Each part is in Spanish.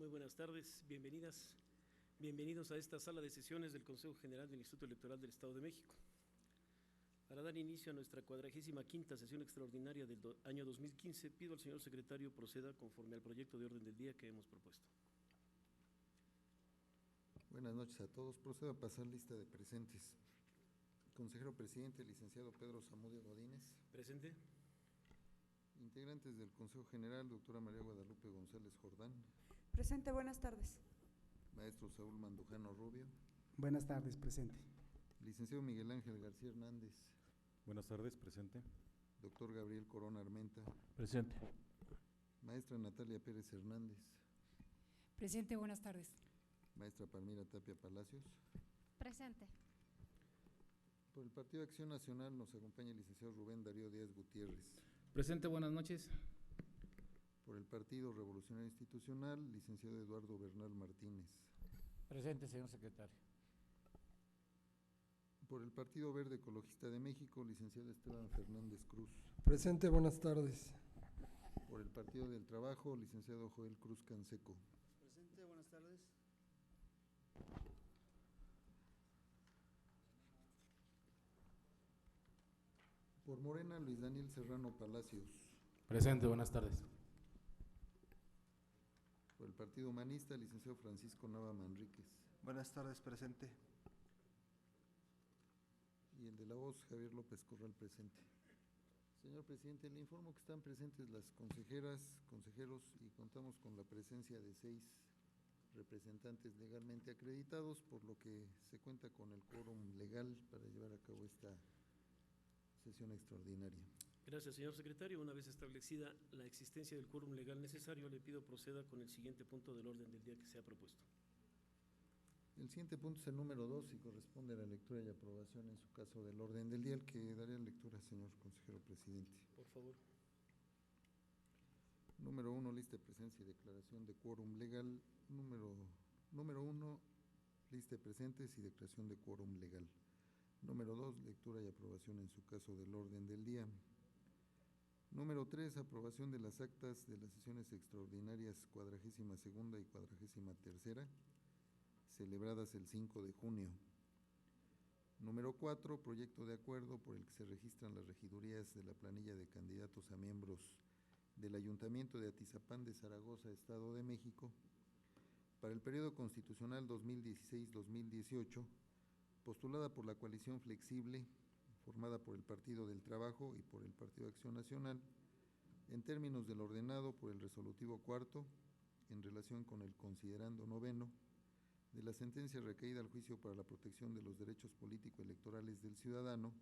Muy buenas tardes, bienvenidas, bienvenidos a esta sala de sesiones del Consejo General del Instituto Electoral del Estado de México. Para dar inicio a nuestra 45ª sesión extraordinaria del año 2015, pido al señor secretario proceda conforme al proyecto de orden del día que hemos propuesto. Buenas noches a todos. Procedo a pasar lista de presentes. Consejero presidente, licenciado Pedro Zamudio Godínez. Presente. Integrantes del Consejo General, doctora María Guadalupe González Jordán. Presente, buenas tardes. Maestro Saúl Mandujano Rubio. Buenas tardes, presente. Licenciado Miguel Ángel García Hernández. Buenas tardes, presente. Doctor Gabriel Corona Armenta. Presente. Maestra Natalia Pérez Hernández. Presente, buenas tardes. Maestra Palmira Tapia Palacios. Presente. Por el Partido Acción Nacional nos acompaña el licenciado Rubén Darío Díaz Gutiérrez. Presente, buenas noches. Por el Partido Revolucionario Institucional, licenciado Eduardo Bernal Martínez. Presente, señor secretario. Por el Partido Verde Ecologista de México, licenciado Esteban Fernández Cruz. Presente, buenas tardes. Por el Partido del Trabajo, licenciado Joel Cruz Canseco. Presente, buenas tardes. Por Morena, Luis Daniel Serrano Palacios. Presente, buenas tardes. Por el Partido Humanista, licenciado Francisco Nava Manríquez. Buenas tardes, presente. Y el de la voz, Javier López Corral, presente. Señor presidente, le informo que están presentes las consejeras, consejeros y contamos con la presencia de 6 representantes legalmente acreditados, por lo que se cuenta con el quórum legal para llevar a cabo esta sesión extraordinaria. Gracias, señor secretario. Una vez establecida la existencia del quórum legal necesario, le pido proceda con el siguiente punto del orden del día que se ha propuesto. El siguiente punto es el número 2 y corresponde a la lectura y aprobación en su caso del orden del día, al que daré lectura, señor consejero presidente. Por favor. Número 1, lista de presencia y declaración de quórum legal. Número 1, lista de presentes y declaración de quórum legal. Número 2, lectura y aprobación en su caso del orden del día. Número 3, aprobación de las actas de las sesiones extraordinarias 42ª y 43ª, celebradas el 5 de junio. Número 4, proyecto de acuerdo por el que se registran las regidurías de la planilla de candidatos a miembros del Ayuntamiento de Atizapán de Zaragoza, Estado de México, para el periodo constitucional 2016-2018, postulada por la coalición flexible, formada por el Partido del Trabajo y por el Partido Acción Nacional, en términos del ordenado por el resolutivo cuarto, en relación con el considerando noveno, de la sentencia recaída al juicio para la protección de los derechos político-electorales del ciudadano,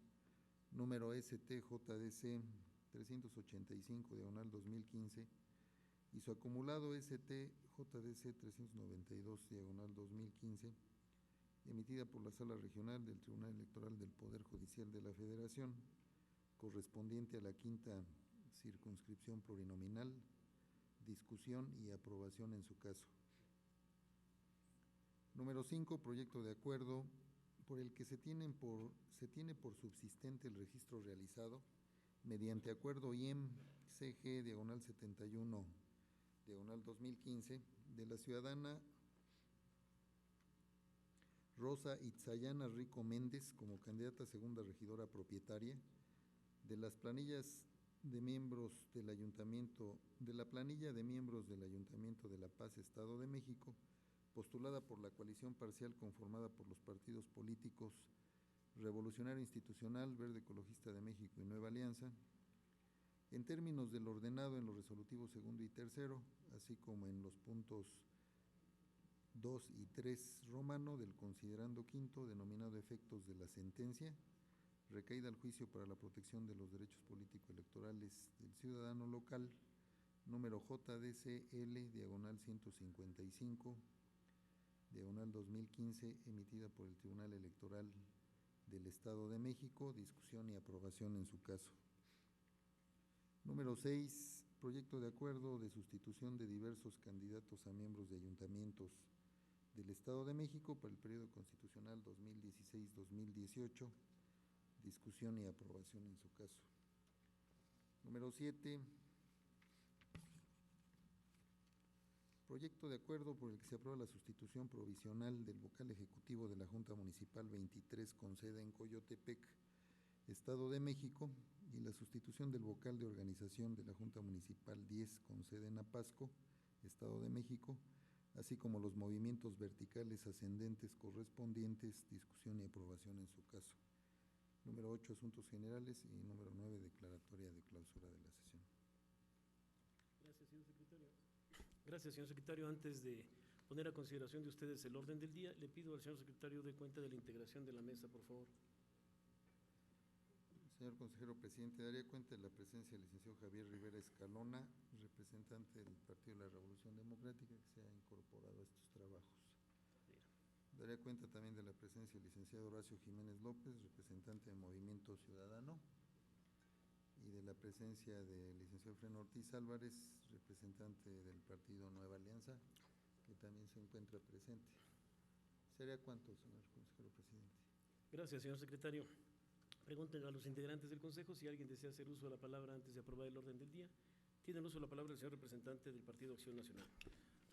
número STJDC 385/2015, y su acumulado STJDC 392/2015, emitida por la Sala Regional del Tribunal Electoral del Poder Judicial de la Federación, correspondiente a la 5ª circunscripción plurinominal, discusión y aprobación en su caso. Número 5, proyecto de acuerdo por el que se tiene por subsistente el registro realizado mediante acuerdo IEM-CG/71/2015 de la ciudadana Rosa Itzayana Rico Méndez como candidata a segunda regidora propietaria de las planillas de miembros del Ayuntamiento, de la planilla de miembros del Ayuntamiento de La Paz, Estado de México, postulada por la coalición parcial conformada por los partidos políticos Revolucionario Institucional, Verde Ecologista de México y Nueva Alianza, en términos del ordenado en los resolutivos segundo y tercero, así como en los puntos 2 y 3 romano del considerando quinto, denominado efectos de la sentencia, recaída al juicio para la protección de los derechos político-electorales del ciudadano local, número JDCL/155/2015, emitida por el Tribunal Electoral del Estado de México, discusión y aprobación en su caso. Número 6, proyecto de acuerdo de sustitución de diversos candidatos a miembros de ayuntamientos del Estado de México para el periodo constitucional 2016-2018, discusión y aprobación en su caso. Número 7, Proyecto de acuerdo por el que se aprueba la sustitución provisional del vocal ejecutivo de la Junta Municipal 23 con sede en Coyotepec, Estado de México, y la sustitución del vocal de organización de la Junta Municipal 10 con sede en Apasco, Estado de México, así como los movimientos verticales ascendentes correspondientes, discusión y aprobación en su caso. Número 8, asuntos generales, y número 9, declaratoria de clausura de la sesión. Gracias, señor secretario. Gracias, señor secretario. Antes de poner a consideración de ustedes el orden del día, le pido al señor secretario de cuenta de la integración de la mesa, por favor. Señor consejero presidente, daría cuenta de la presencia del licenciado Javier Rivera Escalona, representante del Partido de la Revolución Democrática, que se ha incorporado a estos trabajos. Daría cuenta también de la presencia del licenciado Horacio Jiménez López, representante del Movimiento Ciudadano, y de la presencia del licenciado Efraín Ortiz Álvarez, representante del Partido Nueva Alianza, que también se encuentra presente. ¿Sería cuánto, señor consejero presidente? Gracias, señor secretario. Pregunten a los integrantes del Consejo si alguien desea hacer uso de la palabra antes de aprobar el orden del día. Tiene el uso de la palabra el señor representante del Partido Acción Nacional.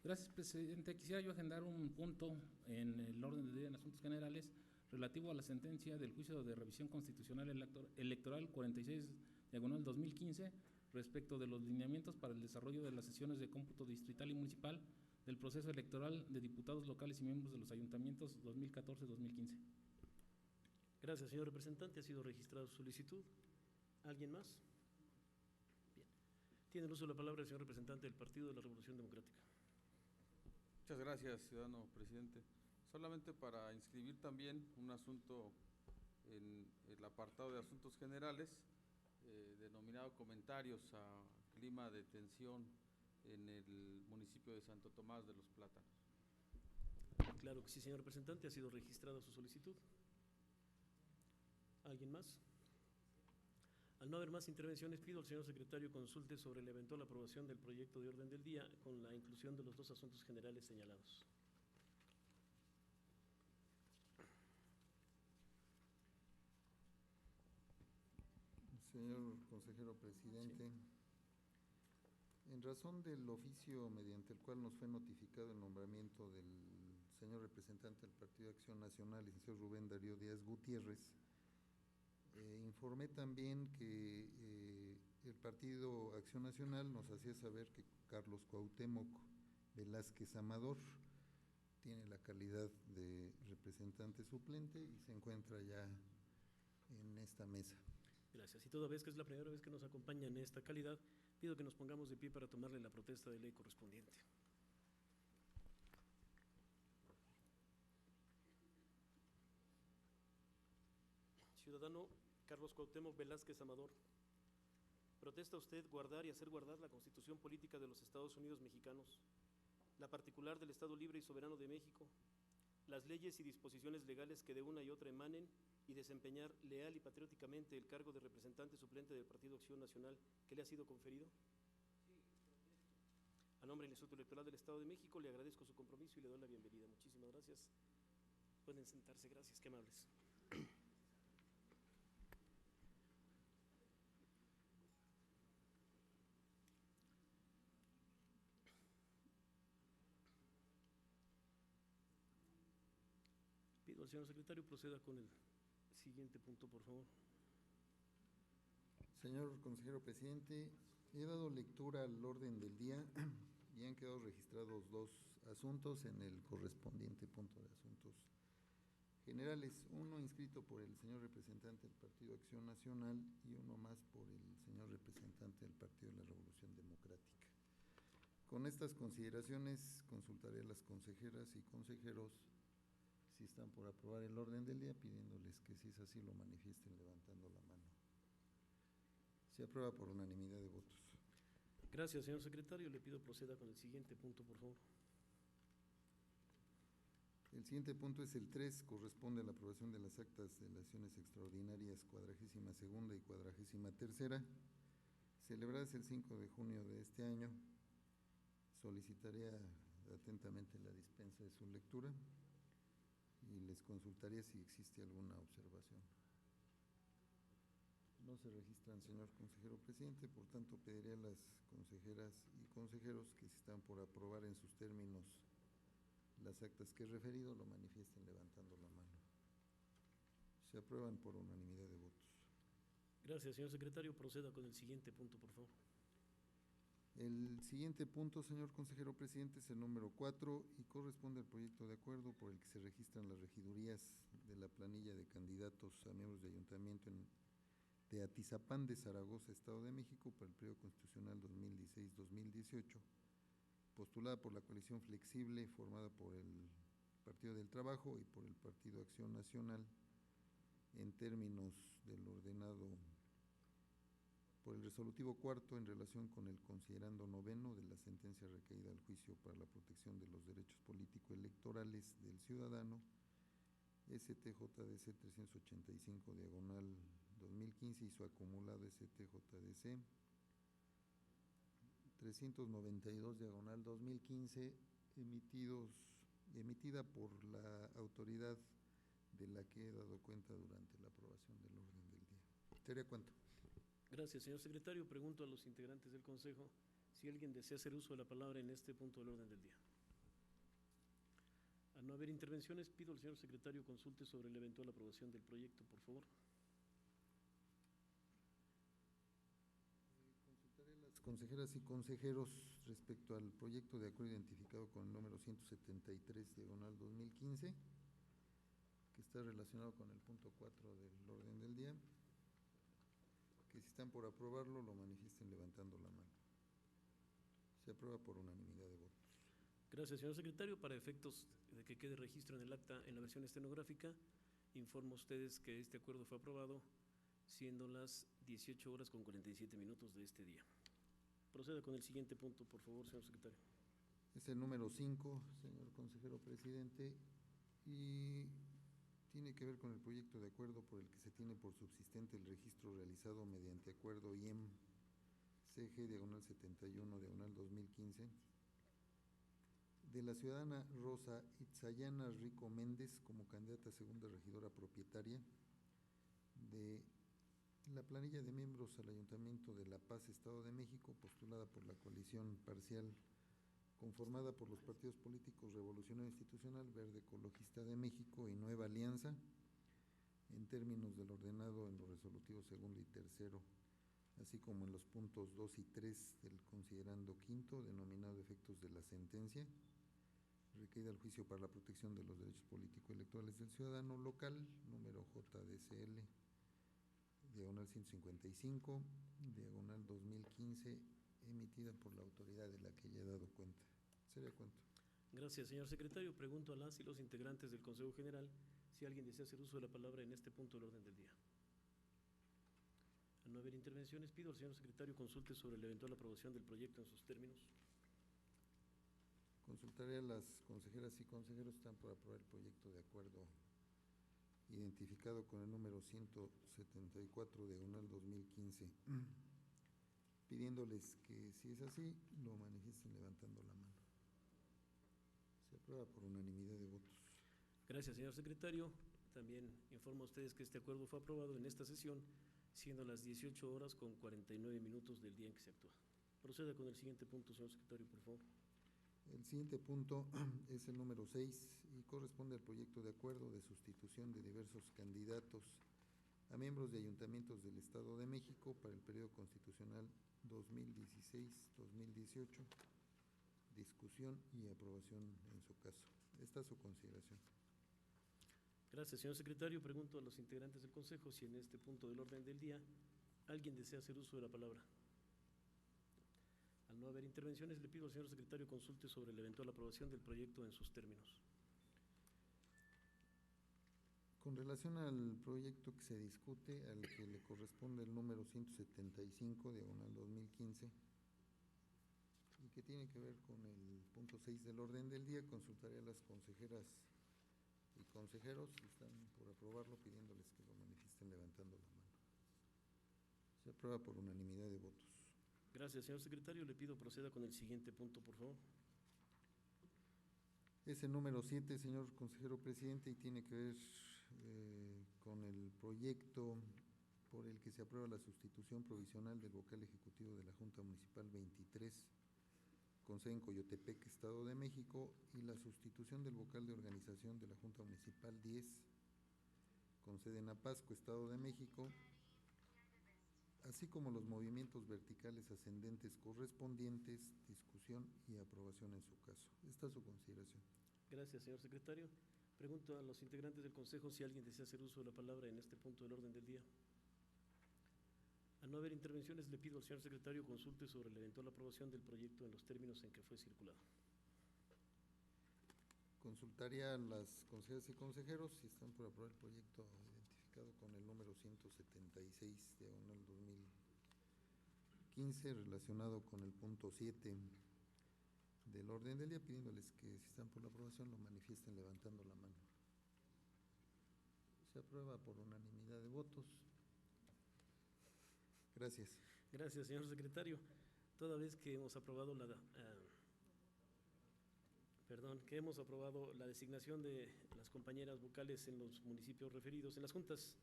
Gracias, presidente. Quisiera yo agendar un punto en el orden del día en asuntos generales relativo a la sentencia del juicio de revisión constitucional electoral 46/2015 respecto de los lineamientos para el desarrollo de las sesiones de cómputo distrital y municipal del proceso electoral de diputados locales y miembros de los ayuntamientos 2014-2015. Gracias, señor representante. Ha sido registrada su solicitud. ¿Alguien más? Bien. Tiene el uso de la palabra el señor representante del Partido de la Revolución Democrática. Muchas gracias, ciudadano presidente. Solamente para inscribir también un asunto en el apartado de asuntos generales, denominado comentarios a clima de tensión en el municipio de Santo Tomás de los Plátanos. Claro que sí, señor representante. Ha sido registrada su solicitud. ¿Alguien más? Al no haber más intervenciones, pido al señor secretario consulte sobre la eventual aprobación del proyecto de orden del día con la inclusión de los dos asuntos generales señalados. Señor consejero presidente, en razón del oficio mediante el cual nos fue notificado el nombramiento del señor representante del Partido de Acción Nacional, licenciado Rubén Darío Díaz Gutiérrez, informé también que el Partido Acción Nacional nos hacía saber que Carlos Cuauhtémoc Velázquez Amador tiene la calidad de representante suplente y se encuentra ya en esta mesa. Gracias. Y toda vez que es la primera vez que nos acompaña en esta calidad, pido que nos pongamos de pie para tomarle la protesta de ley correspondiente. Ciudadano Carlos Cuauhtémoc Velázquez Amador, ¿protesta usted guardar y hacer guardar la Constitución Política de los Estados Unidos Mexicanos, la particular del Estado Libre y Soberano de México, las leyes y disposiciones legales que de una y otra emanen, y desempeñar leal y patrióticamente el cargo de representante suplente del Partido Acción Nacional que le ha sido conferido? A nombre del Instituto Electoral del Estado de México le agradezco su compromiso y le doy la bienvenida. Muchísimas gracias. Pueden sentarse. Gracias. Qué amables. Pido al señor secretario proceda con el siguiente punto, por favor. Señor consejero presidente, he dado lectura al orden del día y han quedado registrados dos asuntos en el correspondiente punto de asuntos generales. Uno inscrito por el señor representante del Partido Acción Nacional y uno más por el señor representante del Partido de la Revolución Democrática. Con estas consideraciones consultaré a las consejeras y consejeros si están por aprobar el orden del día, pidiéndoles que si es así lo manifiesten levantando la mano. Se aprueba por unanimidad de votos. Gracias, señor secretario. Le pido proceda con el siguiente punto, por favor. El siguiente punto es el 3, corresponde a la aprobación de las actas de las sesiones extraordinarias 42ª y 43ª, celebradas el 5 de junio de este año. Solicitaría atentamente la dispensa de su lectura y les consultaría si existe alguna observación. No No se registran, señor consejero presidente, por tanto pediré a las consejeras y consejeros que si están por aprobar en sus términos las actas que he referido, lo manifiesten levantando la mano. Se aprueban por unanimidad de votos. Gracias, señor secretario. Proceda con el siguiente punto, por favor. El siguiente punto, señor consejero presidente, es el número 4 y corresponde al proyecto de acuerdo por el que se registran las regidurías de la planilla de candidatos a miembros de ayuntamiento de Atizapán de Zaragoza, Estado de México, para el periodo constitucional 2016-2018, postulada por la coalición flexible formada por el Partido del Trabajo y por el Partido Acción Nacional, en términos del ordenado por el resolutivo cuarto en relación con el considerando noveno de la sentencia recaída al juicio para la protección de los derechos político-electorales del ciudadano, STJDC 385 diagonal 2015 y su acumulado STJDC 392 diagonal 2015, emitida por la autoridad de la que he dado cuenta durante la aprobación del orden del día. ¿Sería cuánto? Gracias, señor secretario. Pregunto a los integrantes del Consejo si alguien desea hacer uso de la palabra en este punto del orden del día. Al no haber intervenciones, pido al señor secretario consulte sobre la eventual aprobación del proyecto, por favor. Consultaré a las consejeras y consejeros respecto al proyecto de acuerdo identificado con el número 173 diagonal 2015, que está relacionado con el punto 4 del orden del día, que si están por aprobarlo lo manifiesten levantando la mano. Se aprueba por unanimidad de votos. Gracias, señor secretario. Para efectos de que quede registro en el acta en la versión estenográfica, informo a ustedes que este acuerdo fue aprobado siendo las 18 horas con 47 minutos de este día. Proceda con el siguiente punto, por favor, señor secretario. Es el número 5, señor consejero presidente, y tiene que ver con el proyecto de acuerdo por el que se tiene por subsistente el registro realizado mediante acuerdo IEM-CG diagonal 71 diagonal 2015 de la ciudadana Rosa Itzayana Rico Méndez como candidata a segunda regidora propietaria de la planilla de miembros al Ayuntamiento de La Paz, Estado de México, postulada por la coalición parcial conformada por los partidos políticos Revolucionario Institucional, Verde Ecologista de México y Nueva Alianza, en términos del ordenado en los resolutivos segundo y tercero, así como en los puntos 2 y 3 del considerando quinto, denominado efectos de la sentencia, recaída al juicio para la protección de los derechos político-electorales del ciudadano local, número JDCL, diagonal 155, diagonal 2015, emitida por la autoridad de la que ya he dado cuenta. ¿Sería cuánto? Gracias, señor secretario. Pregunto a las y los integrantes del Consejo General si alguien desea hacer uso de la palabra en este punto del orden del día. Al no haber intervenciones, pido al señor secretario consulte sobre la eventual aprobación del proyecto en sus términos. Consultaré a las consejeras y consejeros que están por aprobar el proyecto de acuerdo identificado con el número 174 diagonal 2015, pidiéndoles que, si es así, lo manifiesten levantando la mano. Se aprueba por unanimidad de votos. Gracias, señor secretario. También informo a ustedes que este acuerdo fue aprobado en esta sesión, siendo las 18 horas con 49 minutos del día en que se actúa. Proceda con el siguiente punto, señor secretario, por favor. El siguiente punto es el número 6 y corresponde al proyecto de acuerdo de sustitución de diversos candidatos a miembros de ayuntamientos del Estado de México para el periodo constitucional 2016-2018, discusión y aprobación en su caso. Esta es su consideración. Gracias, señor secretario. Pregunto a los integrantes del Consejo si en este punto del orden del día alguien desea hacer uso de la palabra. Al no haber intervenciones, le pido al señor secretario consulte sobre la eventual aprobación del proyecto en sus términos. Con relación al proyecto que se discute, al que le corresponde el número 175, diagonal 2015, y que tiene que ver con el punto 6 del orden del día, consultaré a las consejeras y consejeros si están por aprobarlo, pidiéndoles que lo manifiesten levantando la mano. Se aprueba por unanimidad de votos. Gracias, señor secretario. Le pido proceda con el siguiente punto, por favor. Es el número 7, señor consejero presidente, y tiene que ver con el proyecto por el que se aprueba la sustitución provisional del vocal ejecutivo de la Junta Municipal 23, con sede en Coyotepec, Estado de México, y la sustitución del vocal de organización de la Junta Municipal 10, con sede en Apasco, Estado de México, así como los movimientos verticales ascendentes correspondientes, discusión y aprobación en su caso. Esta es su consideración. Gracias, señor secretario. Pregunto a los integrantes del Consejo si alguien desea hacer uso de la palabra en este punto del orden del día. Al no haber intervenciones, le pido al señor secretario consulte sobre la eventual aprobación del proyecto en los términos en que fue circulado. Consultaría a las consejeras y consejeros si están por aprobar el proyecto identificado con el número 176/2015, relacionado con el punto 7 del orden del día, pidiéndoles que si están por la aprobación lo manifiesten levantando la mano. Se aprueba por unanimidad de votos. Gracias. Gracias, señor secretario. Toda vez que hemos aprobado la designación de las compañeras vocales en los municipios referidos, en las juntas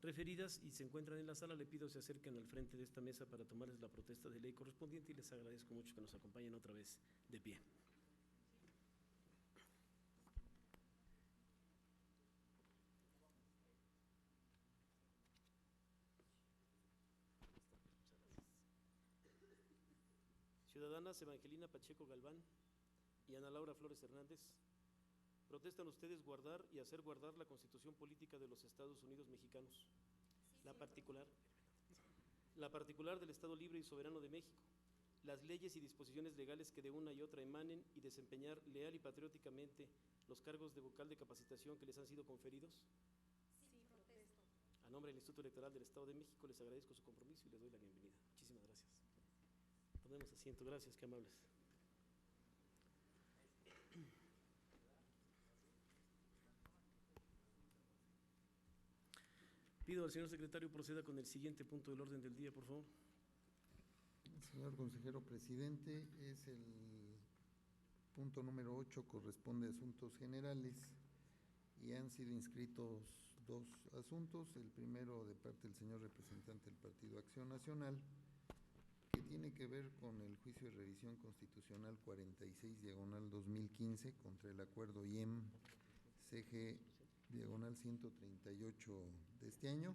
referidas, y se encuentran en la sala, le pido se acerquen al frente de esta mesa para tomarles la protesta de ley correspondiente, y les agradezco mucho que nos acompañen otra vez de pie. Ciudadanas Evangelina Pacheco Galván y Ana Laura Flores Hernández, protestan ustedes guardar y hacer guardar la Constitución Política de los Estados Unidos Mexicanos, la particular del Estado Libre y Soberano de México, las leyes y disposiciones legales que de una y otra emanen, y desempeñar leal y patrióticamente los cargos de vocal de capacitación que les han sido conferidos. Sí, protesto. A nombre del Instituto Electoral del Estado de México les agradezco su compromiso y les doy la bienvenida. Muchísimas gracias. Tomemos asiento. Gracias, qué amables. Pido al señor secretario proceda con el siguiente punto del orden del día, por favor. Señor consejero presidente, es el punto número 8, corresponde a asuntos generales, y han sido inscritos dos asuntos. El primero de parte del señor representante del Partido Acción Nacional, que tiene que ver con el juicio de revisión constitucional 46/2015 contra el acuerdo IEM-CG/138 de este año,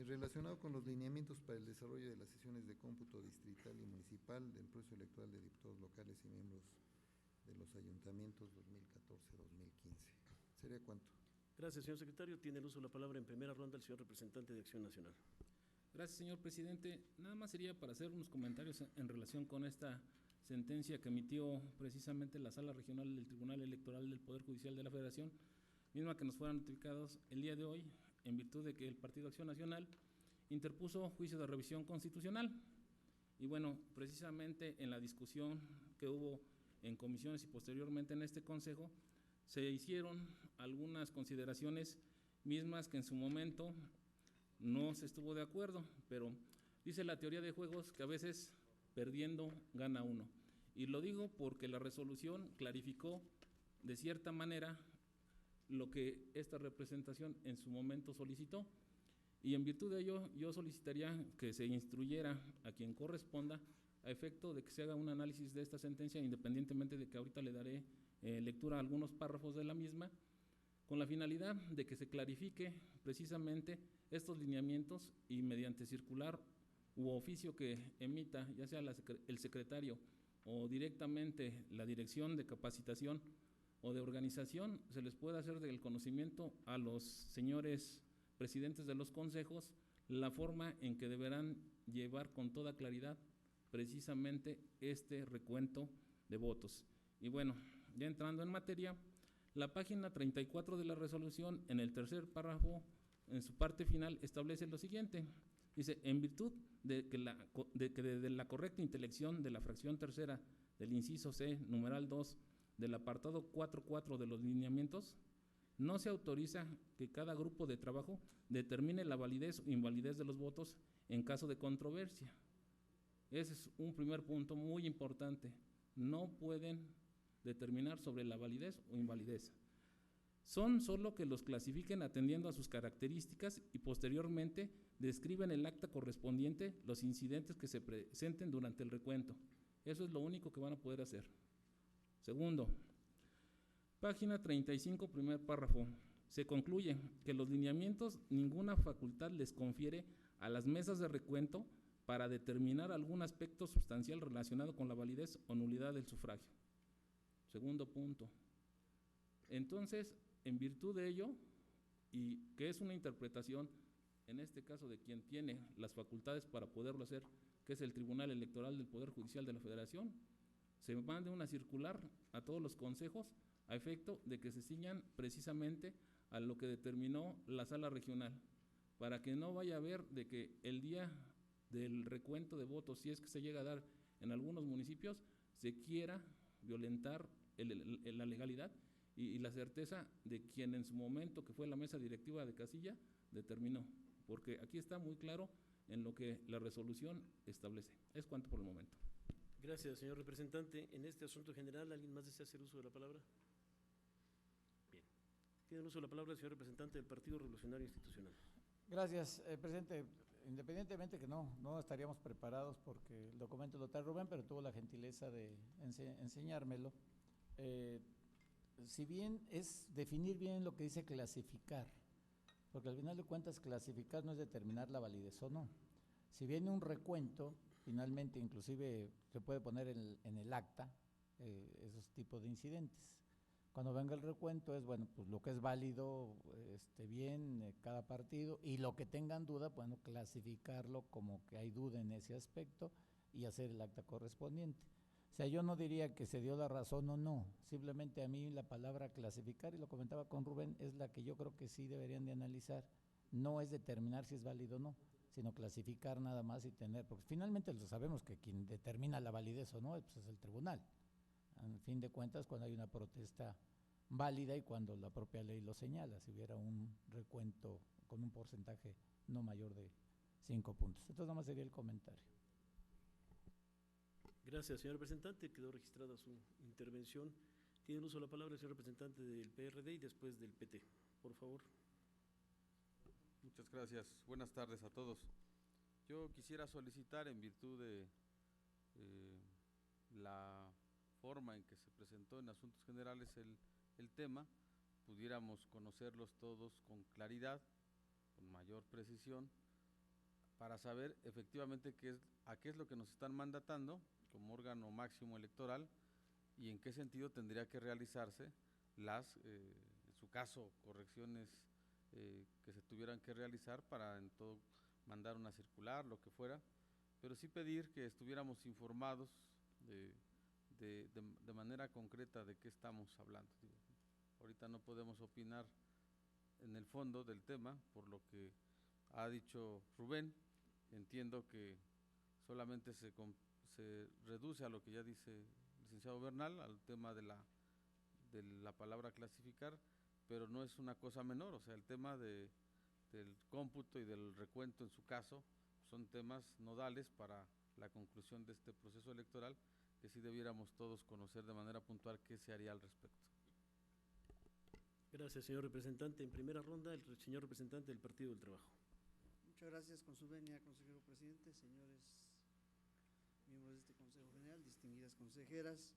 relacionado con los lineamientos para el desarrollo de las sesiones de cómputo distrital y municipal del proceso electoral de diputados locales y miembros de los ayuntamientos 2014-2015. ¿Sería cuánto? Gracias, señor secretario. Tiene el uso de la palabra en primera ronda el señor representante de Acción Nacional. Gracias, señor presidente. Nada más sería para hacer unos comentarios en relación con esta sentencia que emitió precisamente la Sala Regional del Tribunal Electoral del Poder Judicial de la Federación, misma que nos fueron notificados el día de hoy, en virtud de que el Partido Acción Nacional interpuso juicio de revisión constitucional. Y bueno, precisamente en la discusión que hubo en comisiones y posteriormente en este Consejo, se hicieron algunas consideraciones mismas que en su momento no se estuvo de acuerdo, pero dice la teoría de juegos que a veces perdiendo gana uno. Y lo digo porque la resolución clarificó de cierta manera lo que esta representación en su momento solicitó, y en virtud de ello yo solicitaría que se instruyera a quien corresponda a efecto de que se haga un análisis de esta sentencia, independientemente de que ahorita le daré lectura a algunos párrafos de la misma, con la finalidad de que se clarifique precisamente estos lineamientos, y mediante circular u oficio que emita ya sea el secretario o directamente la Dirección de Capacitación o de Organización, se les puede hacer del conocimiento a los señores presidentes de los consejos la forma en que deberán llevar con toda claridad precisamente este recuento de votos. Y bueno, ya entrando en materia, la página 34 de la resolución, en el tercer párrafo, en su parte final, establece lo siguiente. Dice: en virtud de que de la correcta intelección de la fracción tercera del inciso C, numeral 2, del apartado 4.4 de los lineamientos, no se autoriza que cada grupo de trabajo determine la validez o invalidez de los votos en caso de controversia. Ese es un primer punto muy importante. No pueden determinar sobre la validez o invalidez. son solo que los clasifiquen atendiendo a sus características y posteriormente describen en el acta correspondiente los incidentes que se presenten durante el recuento. Eso es lo único que van a poder hacer. Segundo, página 35, primer párrafo. Se concluye que los lineamientos ninguna facultad les confiere a las mesas de recuento para determinar algún aspecto sustancial relacionado con la validez o nulidad del sufragio. Segundo punto. Entonces, en virtud de ello, y que es una interpretación, en este caso de quien tiene las facultades para poderlo hacer, que es el Tribunal Electoral del Poder Judicial de la Federación, se mande una circular a todos los consejos a efecto de que se ciñan precisamente a lo que determinó la sala regional, para que no vaya a haber de que el día del recuento de votos, si es que se llega a dar en algunos municipios, se quiera violentar la legalidad y la certeza de quien en su momento, que fue la mesa directiva de casilla, determinó, porque aquí está muy claro en lo que la resolución establece. Es cuanto por el momento. Gracias, señor representante. En este asunto general, ¿alguien más desea hacer uso de la palabra? Bien. Tiene el uso de la palabra el señor representante del Partido Revolucionario Institucional. Gracias, presidente. Independientemente que no estaríamos preparados porque el documento lo trae Rubén, pero tuvo la gentileza de enseñármelo. Si bien es definir bien lo que dice clasificar, porque al final de cuentas clasificar no es determinar la validez o no. Si viene un recuento, finalmente inclusive se puede poner en el acta esos tipos de incidentes. Cuando venga el recuento es, bueno, pues lo que es válido, bien, cada partido, y lo que tengan duda, bueno, clasificarlo como que hay duda en ese aspecto y hacer el acta correspondiente. O sea, yo no diría que se dio la razón o no, simplemente a mí la palabra clasificar, y lo comentaba con Rubén, es la que yo creo que sí deberían de analizar. No es determinar si es válido o no, sino clasificar nada más y tener, porque finalmente lo sabemos que quien determina la validez o no pues es el tribunal. En fin de cuentas, cuando hay una protesta válida y cuando la propia ley lo señala, si hubiera un recuento con un porcentaje no mayor de 5 puntos. Entonces, nada más sería el comentario. Gracias, señor representante. Quedó registrada su intervención. Tiene el uso de la palabra el señor representante del PRD y después del PT. Por favor. Muchas gracias. Buenas tardes a todos. Yo quisiera solicitar, en virtud de la forma en que se presentó en Asuntos Generales el tema, pudiéramos conocerlos todos con claridad, con mayor precisión, para saber efectivamente a qué es lo que nos están mandatando como órgano máximo electoral y en qué sentido tendría que realizarse en su caso, correcciones que se tuvieran que realizar para en todo mandar una circular, lo que fuera, pero sí pedir que estuviéramos informados de manera concreta de qué estamos hablando. Ahorita no podemos opinar en el fondo del tema, por lo que ha dicho Rubén. Entiendo que solamente se reduce a lo que ya dice el licenciado Bernal, al tema de la palabra clasificar, pero no es una cosa menor. O sea, el tema del cómputo y del recuento en su caso son temas nodales para la conclusión de este proceso electoral, que sí debiéramos todos conocer de manera puntual qué se haría al respecto. Gracias, señor representante. En primera ronda, el señor representante del Partido del Trabajo. Muchas gracias, con su venia, consejero presidente, señores miembros de este Consejo General, distinguidas consejeras.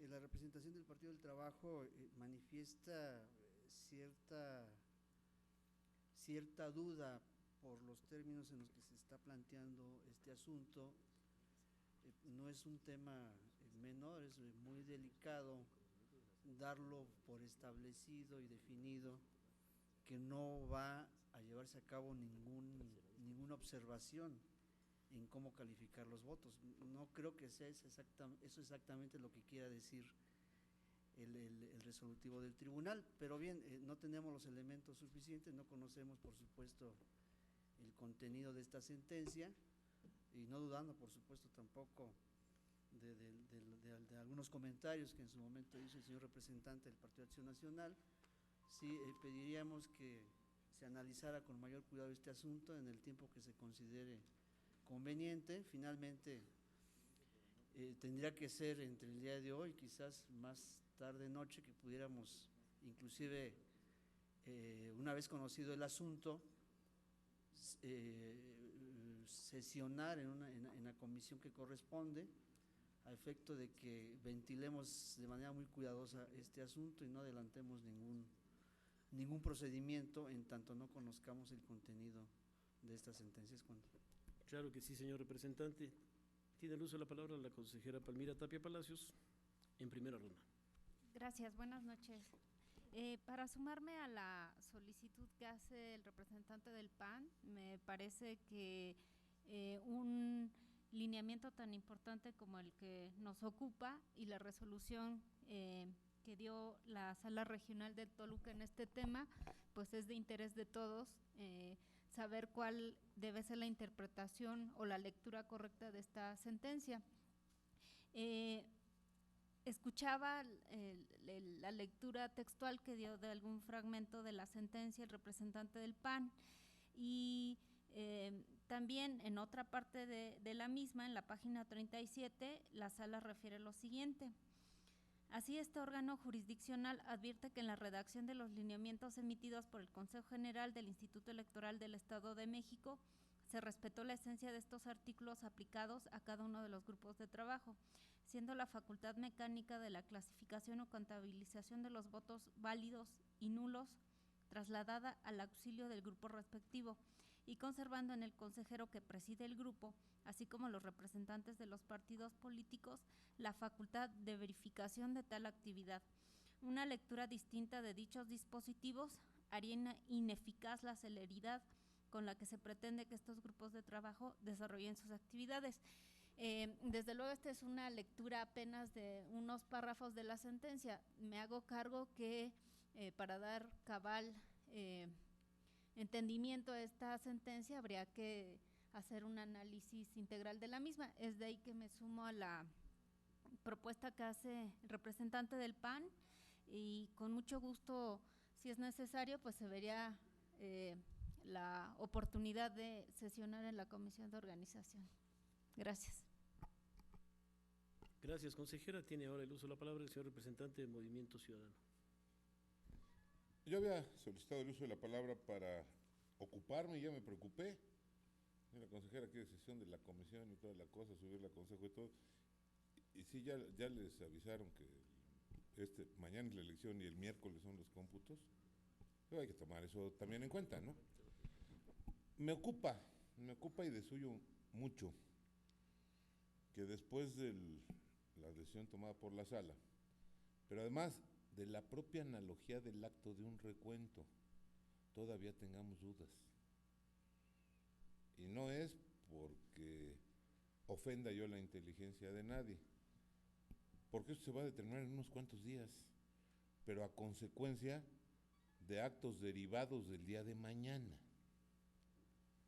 La representación del Partido del Trabajo manifiesta cierta duda por los términos en los que se está planteando este asunto. No es un tema menor, es muy delicado darlo por establecido y definido que no va a llevarse a cabo ninguna observación en cómo calificar los votos. No creo que sea eso exactamente lo que quiera decir el resolutivo del tribunal, pero bien, no tenemos los elementos suficientes, no conocemos por supuesto el contenido de esta sentencia y no dudando por supuesto tampoco de algunos comentarios que en su momento hizo el señor representante del Partido de Acción Nacional. Sí, pediríamos que se analizara con mayor cuidado este asunto en el tiempo que se considere conveniente. Finalmente tendría que ser entre el día de hoy, quizás más tarde noche, que pudiéramos inclusive una vez conocido el asunto, sesionar en la comisión que corresponde a efecto de que ventilemos de manera muy cuidadosa este asunto y no adelantemos ningún procedimiento en tanto no conozcamos el contenido de estas sentencias. Claro que sí, señor representante. Tiene el uso de la palabra la consejera Palmira Tapia Palacios, en primera ronda. Gracias, buenas noches. Para sumarme a la solicitud que hace el representante del PAN, me parece que un lineamiento tan importante como el que nos ocupa y la resolución que dio la Sala Regional de Toluca en este tema, pues es de interés de todos saber cuál debe ser la interpretación o la lectura correcta de esta sentencia. Escuchaba la lectura textual que dio de algún fragmento de la sentencia el representante del PAN y también en otra parte de la misma, en la página 37, la sala refiere lo siguiente. Así, este órgano jurisdiccional advierte que en la redacción de los lineamientos emitidos por el Consejo General del Instituto Electoral del Estado de México se respetó la esencia de estos artículos aplicados a cada uno de los grupos de trabajo, siendo la facultad mecánica de la clasificación o contabilización de los votos válidos y nulos trasladada al auxilio del grupo respectivo y conservando en el consejero que preside el grupo, así como los representantes de los partidos políticos, la facultad de verificación de tal actividad. Una lectura distinta de dichos dispositivos haría ineficaz la celeridad con la que se pretende que estos grupos de trabajo desarrollen sus actividades. Desde luego, esta es una lectura apenas de unos párrafos de la sentencia. Me hago cargo que para dar cabal entendimiento a esta sentencia habría que hacer un análisis integral de la misma. Es de ahí que me sumo a la propuesta que hace el representante del PAN y con mucho gusto, si es necesario, pues se vería la oportunidad de sesionar en la comisión de organización. Gracias. Gracias, consejera. Tiene ahora el uso de la palabra el señor representante del Movimiento Ciudadano. Yo había solicitado el uso de la palabra para ocuparme y ya me preocupé. La consejera quiere sesión de la comisión y toda la cosa, subirla al consejo y todo. Y sí, ya les avisaron que mañana es la elección y el miércoles son los cómputos. Pero hay que tomar eso también en cuenta, ¿no? Me ocupa y de suyo mucho que después de la decisión tomada por la sala, pero además de la propia analogía del acto de un recuento, todavía tengamos dudas. Y no es porque ofenda yo la inteligencia de nadie, porque eso se va a determinar en unos cuantos días, pero a consecuencia de actos derivados del día de mañana.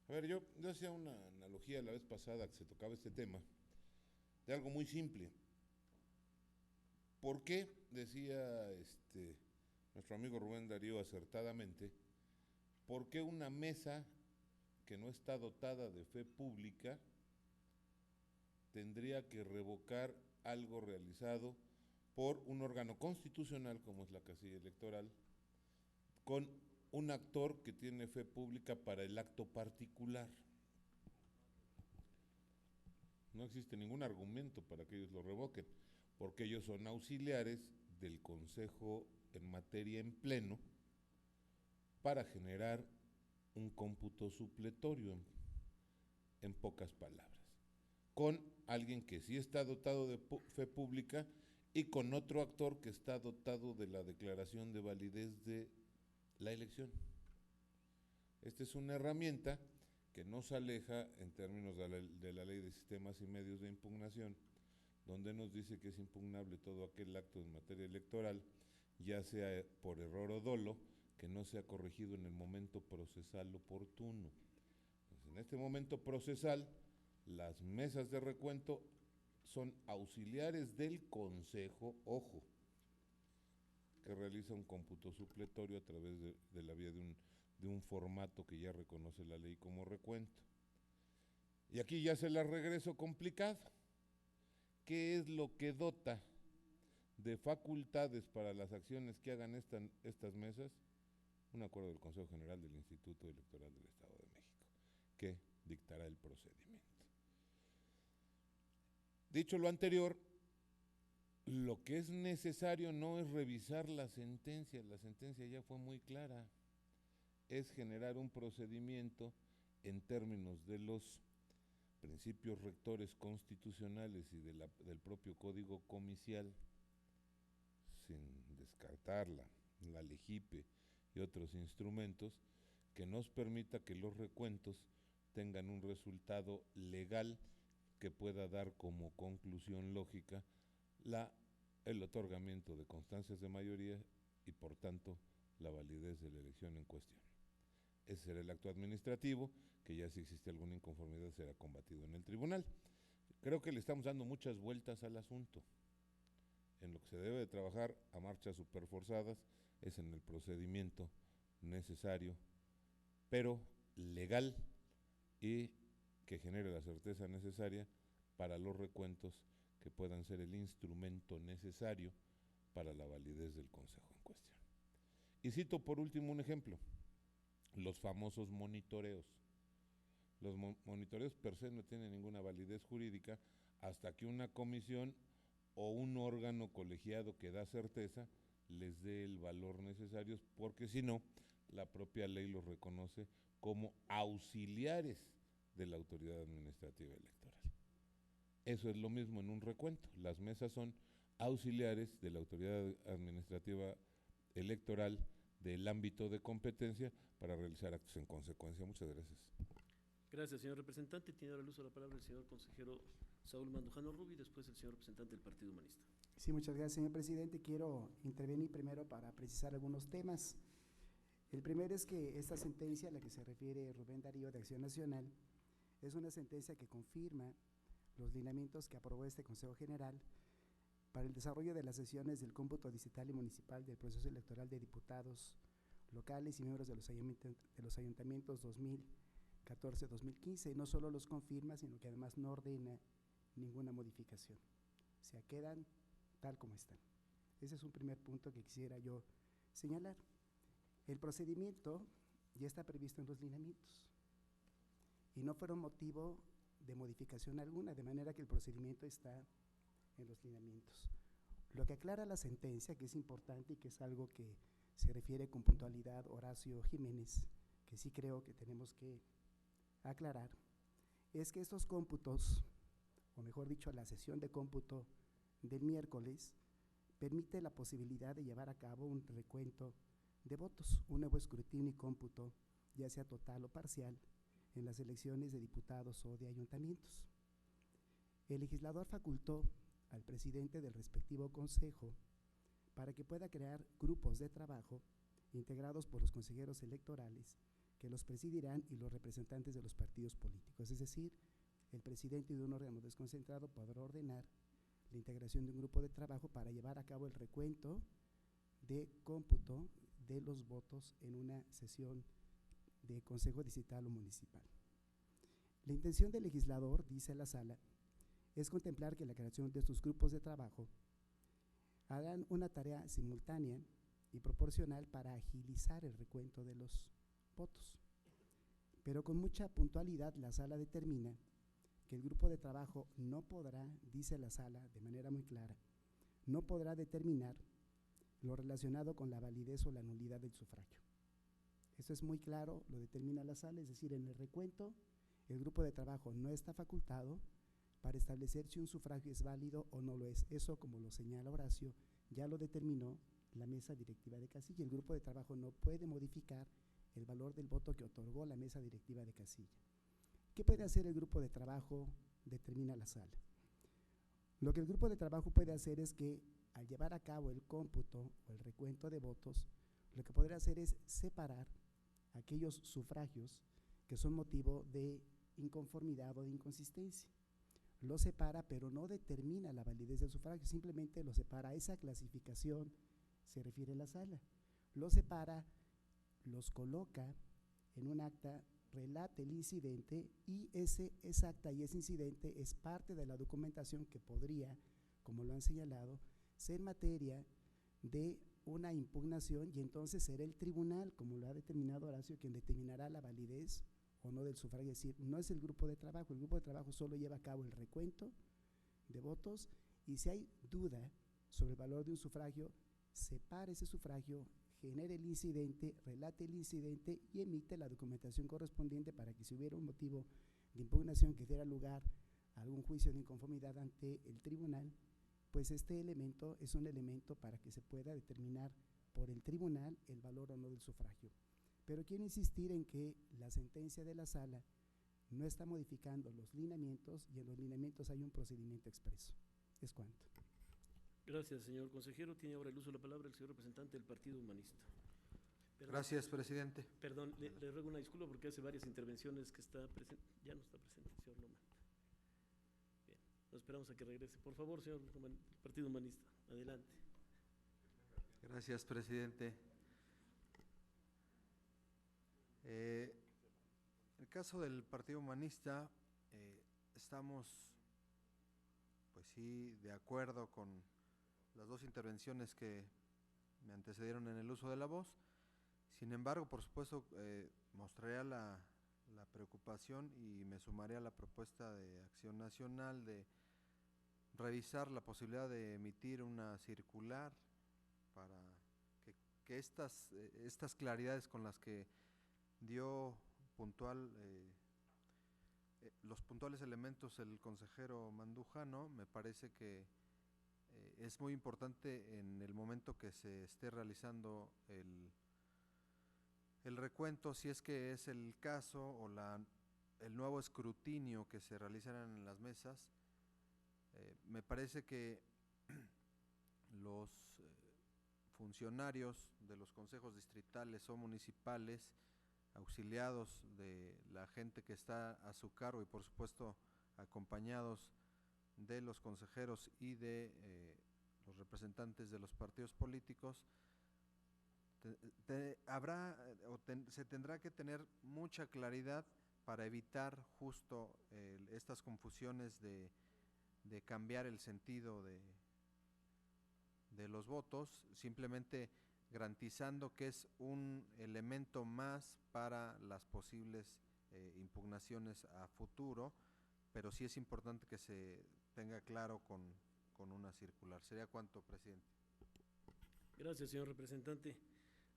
A ver, yo hacía una analogía la vez pasada que se tocaba este tema, de algo muy simple. ¿Por qué, decía nuestro amigo Rubén Darío acertadamente, por qué una mesa que no está dotada de fe pública tendría que revocar algo realizado por un órgano constitucional como es la casilla electoral, con un actor que tiene fe pública para el acto particular? No existe ningún argumento para que ellos lo revoquen, porque ellos son auxiliares del Consejo en materia en pleno para generar un cómputo supletorio, en pocas palabras, con alguien que sí está dotado de fe pública y con otro actor que está dotado de la declaración de validez de la elección. Esta es una herramienta que nos aleja en términos de la Ley de Sistemas y Medios de Impugnación, donde nos dice que es impugnable todo aquel acto en materia electoral, ya sea por error o dolo, que no sea corregido en el momento procesal oportuno. Entonces, en este momento procesal, las mesas de recuento son auxiliares del Consejo, ojo, que realiza un cómputo supletorio a través de la vía de un formato que ya reconoce la ley como recuento. Y aquí ya se la regreso complicado. ¿Qué es lo que dota de facultades para las acciones que hagan estas mesas, un acuerdo del Consejo General del Instituto Electoral del Estado de México, que dictará el procedimiento. Dicho lo anterior, lo que es necesario no es revisar la sentencia ya fue muy clara, es generar un procedimiento en términos de los principios rectores constitucionales y del propio Código Comicial, sin descartar la LEGIPE y otros instrumentos, que nos permita que los recuentos tengan un resultado legal que pueda dar como conclusión lógica el otorgamiento de constancias de mayoría y por tanto la validez de la elección en cuestión. Ese será el acto administrativo, que ya si existe alguna inconformidad será combatido en el tribunal. Creo que le estamos dando muchas vueltas al asunto. En lo que se debe de trabajar a marchas superforzadas es en el procedimiento necesario, pero legal, y que genere la certeza necesaria para los recuentos que puedan ser el instrumento necesario para la validez del Consejo en cuestión. Y cito por último un ejemplo, los famosos monitoreos. Los monitoreos per se no tienen ninguna validez jurídica hasta que una comisión o un órgano colegiado que da certeza les dé el valor necesario, porque si no, la propia ley los reconoce como auxiliares de la autoridad administrativa electoral. Eso es lo mismo en un recuento. Las mesas son auxiliares de la autoridad administrativa electoral del ámbito de competencia para realizar actos en consecuencia. Muchas gracias. Gracias, señor representante. Tiene ahora el uso de la palabra el señor consejero Saúl Mandujano Rubio y después el señor representante del Partido Humanista. Sí, muchas gracias, señor presidente. Quiero intervenir primero para precisar algunos temas. El primero es que esta sentencia a la que se refiere Rubén Darío de Acción Nacional es una sentencia que confirma los lineamientos que aprobó este Consejo General para el desarrollo de las sesiones del cómputo distrital y municipal del proceso electoral de diputados locales y miembros de los ayuntamientos 2014-2015, y no solo los confirma, sino que además no ordena ninguna modificación. O sea, quedan tal como están. Ese es un primer punto que quisiera yo señalar. El procedimiento ya está previsto en los lineamientos y no fueron motivo de modificación alguna, de manera que el procedimiento está en los lineamientos. Lo que aclara la sentencia, que es importante y que es algo que se refiere con puntualidad Horacio Jiménez, que sí creo que tenemos que aclarar, es que estos cómputos, o mejor dicho, la sesión de cómputo del miércoles, permite la posibilidad de llevar a cabo un recuento de votos, un nuevo escrutinio y cómputo, ya sea total o parcial, en las elecciones de diputados o de ayuntamientos. El legislador facultó al presidente del respectivo consejo para que pueda crear grupos de trabajo integrados por los consejeros electorales que los presidirán y los representantes de los partidos políticos. Es decir, el presidente de un órgano desconcentrado podrá ordenar la integración de un grupo de trabajo para llevar a cabo el recuento de cómputo de los votos en una sesión de consejo distrital o municipal. La intención del legislador, dice la sala, es contemplar que la creación de estos grupos de trabajo hagan una tarea simultánea y proporcional para agilizar el recuento de los votos. Pero con mucha puntualidad la sala determina que el grupo de trabajo no podrá, dice la sala de manera muy clara, no podrá determinar lo relacionado con la validez o la nulidad del sufragio. Eso es muy claro, lo determina la sala, es decir, en el recuento el grupo de trabajo no está facultado para establecer si un sufragio es válido o no lo es. Eso, como lo señala Horacio, ya lo determinó la mesa directiva de casilla. El grupo de trabajo no puede modificar el valor del voto que otorgó la mesa directiva de casilla. ¿Qué puede hacer el grupo de trabajo? Determina la sala. Lo que el grupo de trabajo puede hacer es que al llevar a cabo el cómputo o el recuento de votos, lo que podrá hacer es separar aquellos sufragios que son motivo de inconformidad o de inconsistencia. Lo separa, pero no determina la validez del sufragio, simplemente lo separa. A esa clasificación se refiere la sala. Lo separa, los coloca en un acta, relata el incidente y esa acta y ese incidente es parte de la documentación que podría, como lo han señalado, ser materia de una impugnación y entonces será el tribunal, como lo ha determinado Horacio, quien determinará la validez o no del sufragio. Es decir, no es el grupo de trabajo, el grupo de trabajo solo lleva a cabo el recuento de votos y si hay duda sobre el valor de un sufragio, separa ese sufragio, genere el incidente, relate el incidente y emite la documentación correspondiente para que si hubiera un motivo de impugnación que diera lugar a algún juicio de inconformidad ante el tribunal, pues este elemento es un elemento para que se pueda determinar por el tribunal el valor o no del sufragio. Pero quiero insistir en que la sentencia de la sala no está modificando los lineamientos y en los lineamientos hay un procedimiento expreso. Es cuanto. Gracias, señor consejero. Tiene ahora el uso de la palabra el señor representante del Partido Humanista. Perdón, gracias, presidente. Perdón, le ruego una disculpa porque hace varias intervenciones que está presente. Ya no está presente el señor Loma. Bien, nos esperamos a que regrese. Por favor, señor del Partido Humanista, adelante. Gracias, presidente. En el caso del Partido Humanista, estamos, pues sí, de acuerdo con las dos intervenciones que me antecedieron en el uso de la voz. Sin embargo, por supuesto, mostraría la preocupación y me sumaré a la propuesta de Acción Nacional de revisar la posibilidad de emitir una circular para que estas claridades con las que dio los puntuales elementos el consejero Mandujano, me parece que es muy importante en el momento que se esté realizando el recuento, si es que es el caso, o el nuevo escrutinio que se realizarán en las mesas. Me parece que los funcionarios de los consejos distritales o municipales, auxiliados de la gente que está a su cargo y por supuesto acompañados de los consejeros y de los representantes de los partidos políticos, se tendrá que tener mucha claridad para evitar justo estas confusiones de cambiar el sentido de los votos, simplemente garantizando que es un elemento más para las posibles impugnaciones a futuro, pero sí es importante que se tenga claro con una circular. Sería cuanto, presidente. Gracias, señor representante.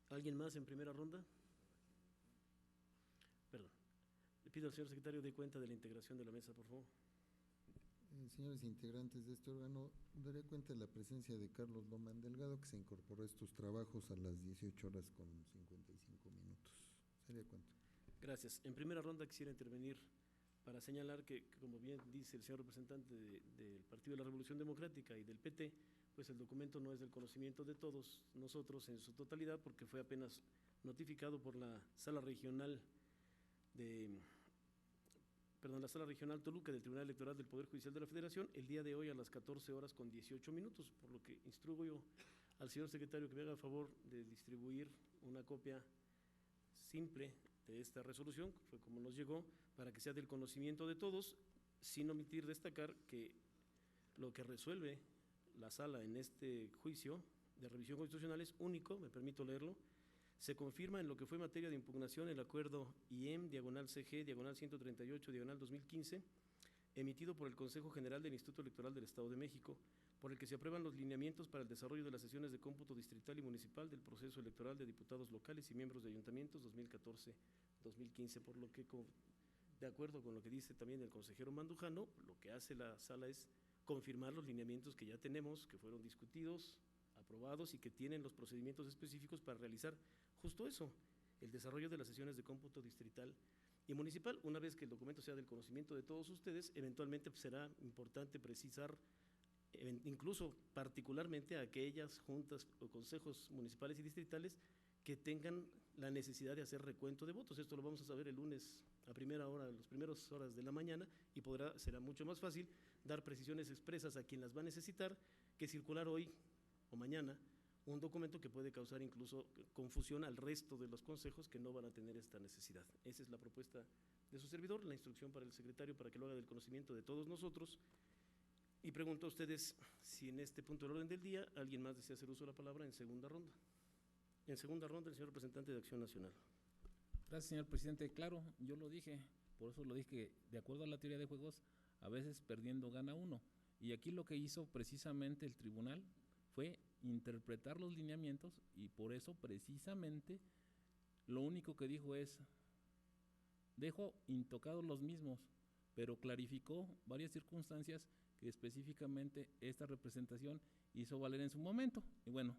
¿Alguien más en primera ronda? Perdón. Le pido al señor secretario de cuenta de la integración de la mesa, por favor. Señores integrantes de este órgano, daré cuenta de la presencia de Carlos Lomán Delgado, que se incorporó a estos trabajos a las 18 horas con 55 minutos. Sería cuenta. Gracias. En primera ronda quisiera intervenir para señalar que, como bien dice el señor representante del Partido de la Revolución Democrática y del PT, pues el documento no es del conocimiento de todos nosotros en su totalidad, porque fue apenas notificado por la Sala Regional la Sala Regional Toluca del Tribunal Electoral del Poder Judicial de la Federación el día de hoy a las 14 horas con 18 minutos, por lo que instruyo yo al señor secretario que me haga el favor de distribuir una copia simple de esta resolución, que fue como nos llegó, para que sea del conocimiento de todos, sin omitir destacar que lo que resuelve la sala en este juicio de revisión constitucional es único, me permito leerlo. Se confirma en lo que fue materia de impugnación el acuerdo IEM/CG/138/2015, emitido por el Consejo General del Instituto Electoral del Estado de México, por el que se aprueban los lineamientos para el desarrollo de las sesiones de cómputo distrital y municipal del proceso electoral de diputados locales y miembros de ayuntamientos 2014-2015, por lo que, de acuerdo con lo que dice también el consejero Mandujano, lo que hace la sala es confirmar los lineamientos que ya tenemos, que fueron discutidos, aprobados y que tienen los procedimientos específicos para realizar justo eso, el desarrollo de las sesiones de cómputo distrital y municipal. Una vez que el documento sea del conocimiento de todos ustedes, eventualmente será importante precisar, incluso particularmente a aquellas juntas o consejos municipales y distritales que tengan la necesidad de hacer recuento de votos. Esto lo vamos a saber el lunes a primera hora, las primeras horas de la mañana, y será mucho más fácil dar precisiones expresas a quien las va a necesitar que circular hoy o mañana un documento que puede causar incluso confusión al resto de los consejos que no van a tener esta necesidad. Esa es la propuesta de su servidor, la instrucción para el secretario para que lo haga del conocimiento de todos nosotros. Y pregunto a ustedes si en este punto del orden del día alguien más desea hacer uso de la palabra en segunda ronda. En segunda ronda, el señor representante de Acción Nacional. Gracias, señor presidente. Claro, yo lo dije, por eso lo dije, que de acuerdo a la teoría de juegos, a veces perdiendo gana uno. Y aquí lo que hizo precisamente el tribunal fue interpretar los lineamientos y por eso precisamente lo único que dijo es, dejo intocados los mismos, pero clarificó varias circunstancias que específicamente esta representación hizo valer en su momento. Y bueno,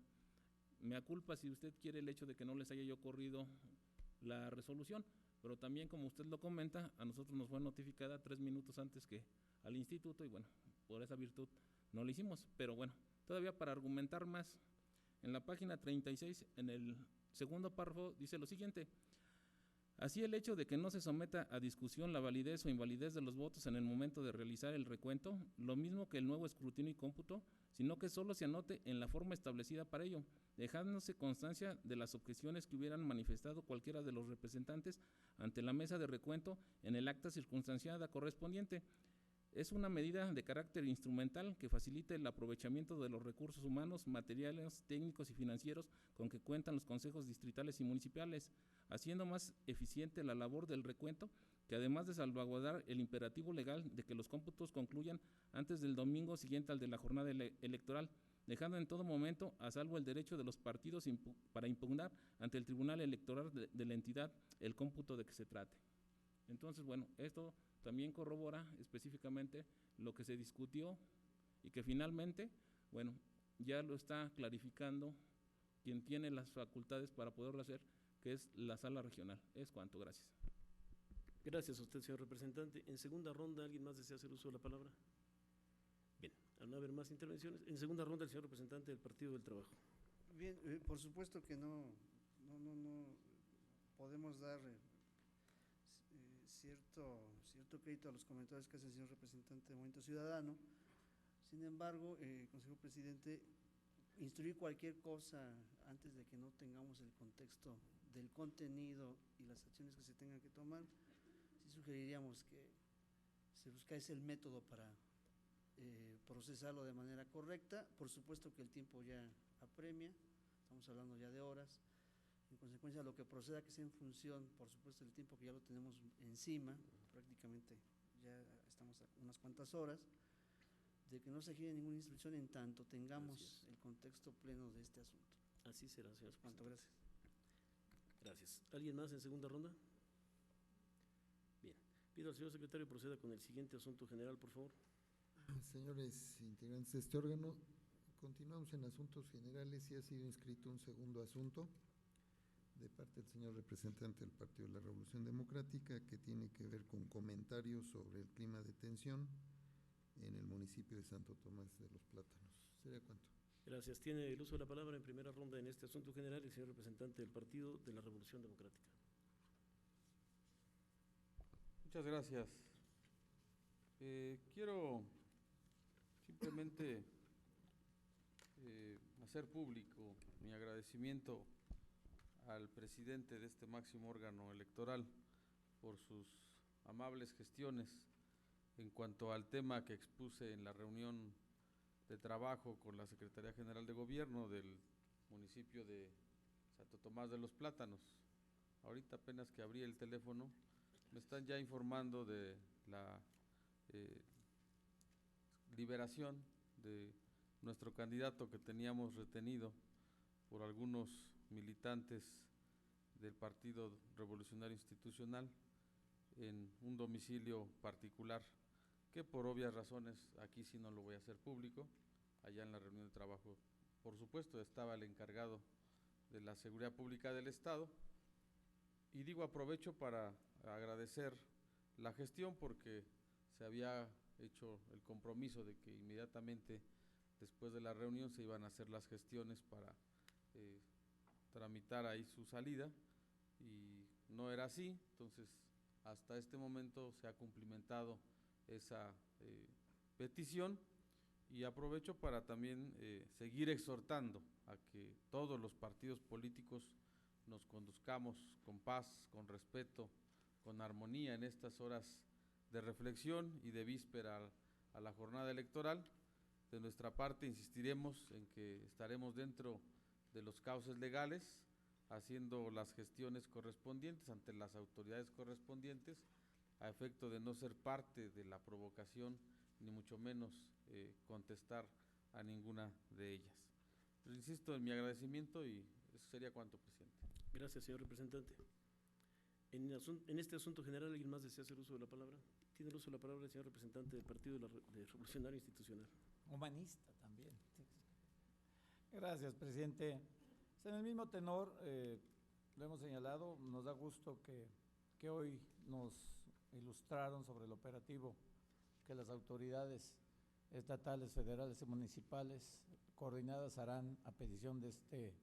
me aculpa si usted quiere el hecho de que no les haya yo corrido la resolución, pero también, como usted lo comenta, a nosotros nos fue notificada 3 minutos antes que al instituto y bueno, por esa virtud no lo hicimos. Pero bueno, todavía para argumentar más, en la página 36, en el segundo párrafo, dice lo siguiente: así, el hecho de que no se someta a discusión la validez o invalidez de los votos en el momento de realizar el recuento, lo mismo que el nuevo escrutinio y cómputo, sino que solo se anote en la forma establecida para ello, dejándose constancia de las objeciones que hubieran manifestado cualquiera de los representantes ante la mesa de recuento en el acta circunstanciada correspondiente. Es una medida de carácter instrumental que facilita el aprovechamiento de los recursos humanos, materiales, técnicos y financieros con que cuentan los consejos distritales y municipales, haciendo más eficiente la labor del recuento, que además de salvaguardar el imperativo legal de que los cómputos concluyan antes del domingo siguiente al de la jornada electoral, dejando en todo momento a salvo el derecho de los partidos para impugnar ante el Tribunal Electoral de la entidad el cómputo de que se trate. Entonces, bueno, esto también corrobora específicamente lo que se discutió y que finalmente, bueno, ya lo está clarificando quien tiene las facultades para poderlo hacer, que es la sala regional. Es cuanto, gracias. Gracias a usted, señor representante. En segunda ronda, ¿alguien más desea hacer uso de la palabra? Bien, al no haber más intervenciones, en segunda ronda el señor representante del Partido del Trabajo. Bien, por supuesto que no podemos dar cierto crédito a los comentarios que hace el señor representante de Movimiento Ciudadano. Sin embargo, consejo presidente, instruir cualquier cosa antes de que no tengamos el contexto del contenido y las acciones que se tengan que tomar, sí sugeriríamos que se buscase el método para procesarlo de manera correcta. Por supuesto que el tiempo ya apremia, estamos hablando ya de horas. En consecuencia, lo que proceda que sea en función, por supuesto, del tiempo que ya lo tenemos encima, prácticamente ya estamos a unas cuantas horas, de que no se gire ninguna instrucción en tanto tengamos el contexto pleno de este asunto. Así será, señor. Cuanto, gracias. Gracias. ¿Alguien más en segunda ronda? Bien. Pido al señor secretario proceda con el siguiente asunto general, por favor. Señores integrantes de este órgano, continuamos en asuntos generales y ha sido inscrito un segundo asunto de parte del señor representante del Partido de la Revolución Democrática, que tiene que ver con comentarios sobre el clima de tensión en el municipio de Santo Tomás de los Plátanos. ¿Sería cuánto? Gracias. Tiene el uso de la palabra en primera ronda en este asunto general el señor representante del Partido de la Revolución Democrática. Muchas gracias. Quiero simplemente hacer público mi agradecimiento al presidente de este máximo órgano electoral por sus amables gestiones en cuanto al tema que expuse en la reunión de trabajo con la Secretaría General de Gobierno del municipio de Santo Tomás de los Plátanos. Ahorita apenas que abrí el teléfono, me están ya informando de la liberación de nuestro candidato que teníamos retenido por algunos militantes del Partido Revolucionario Institucional en un domicilio particular, que por obvias razones aquí sí no lo voy a hacer público. Allá en la reunión de trabajo, por supuesto, estaba el encargado de la Seguridad Pública del Estado, y digo, aprovecho para agradecer la gestión porque se había hecho el compromiso de que inmediatamente después de la reunión se iban a hacer las gestiones para tramitar ahí su salida, y no era así. Entonces, hasta este momento se ha cumplimentado esa petición, y aprovecho para también seguir exhortando a que todos los partidos políticos nos conduzcamos con paz, con respeto, con armonía en estas horas de reflexión y de víspera a la jornada electoral, De nuestra parte insistiremos en que estaremos dentro de los cauces legales, haciendo las gestiones correspondientes ante las autoridades correspondientes, a efecto de no ser parte de la provocación, ni mucho menos contestar a ninguna de ellas. Pero insisto en mi agradecimiento y eso sería cuanto, presidente. Gracias, señor representante. En este asunto general, ¿alguien más desea hacer uso de la palabra? Tiene el uso de la palabra el señor representante del Partido Revolucionario Institucional. Humanista también. Gracias, presidente. En el mismo tenor, lo hemos señalado, nos da gusto que hoy nos ilustraron sobre el operativo que las autoridades estatales, federales y municipales coordinadas harán a petición de este